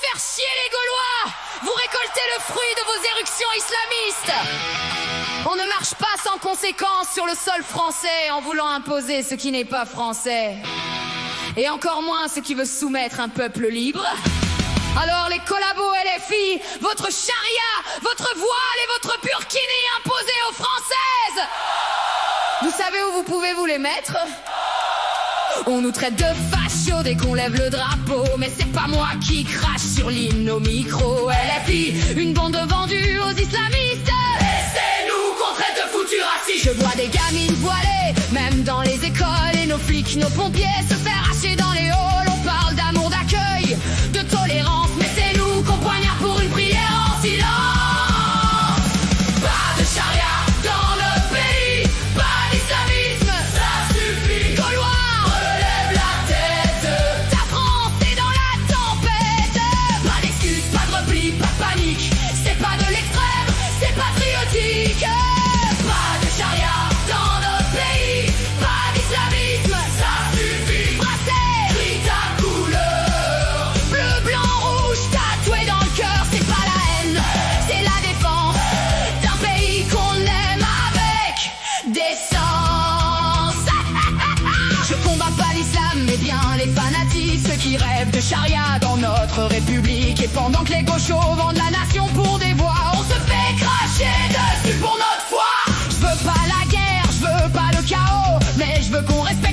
faire chier les Gaulois, vous récoltez le fruit de vos éruptions islamistes. On ne marche pas sans conséquence sur le sol français en voulant imposer ce qui n'est pas français. Et encore moins ce qui veut soumettre un peuple libre. Alors les collabos LFI, votre charia, votre voile et votre burkini imposés aux Françaises, vous savez où vous pouvez vous les mettre? On nous traite de fachos dès qu'on lève le drapeau, mais c'est pas moi qui crache sur l'hymne au micro. LFI, une bande vendue aux islamistes. Et c'est nous qu'on traite de foutus racistes. Je vois des gamines voilées, même dans les écoles, et nos flics, nos pompiers se faire hacher dans les halls. On parle d'amour, d'accueil, de tolérance, mais c'est nous qu'on poignarde pour une prière en silence. Pas de charia dans notre pays, pas d'islamisme, ça suffit. Gaulois, relève la tête, ta France est dans la tempête. Pas d'excuses, pas de repli, pas de panique, c'est pas de l'extrême, c'est patriotique. Pas de charia dans notre pays, pas d'islamisme, ça suffit. Brassez, crie ta couleur, bleu, blanc, rouge, tatoué dans le cœur. C'est pas la haine, c'est la défense d'un pays qu'on aime avec décence. Je combats pas l'islam, mais bien les fanatiques, ceux qui rêvent de charia dans notre république. Et pendant que les gauchos vendent la nation pour des voix, on se fait cracher dessus pour notre foi. Je veux pas la guerre, je veux pas le chaos, mais je veux qu'on respecte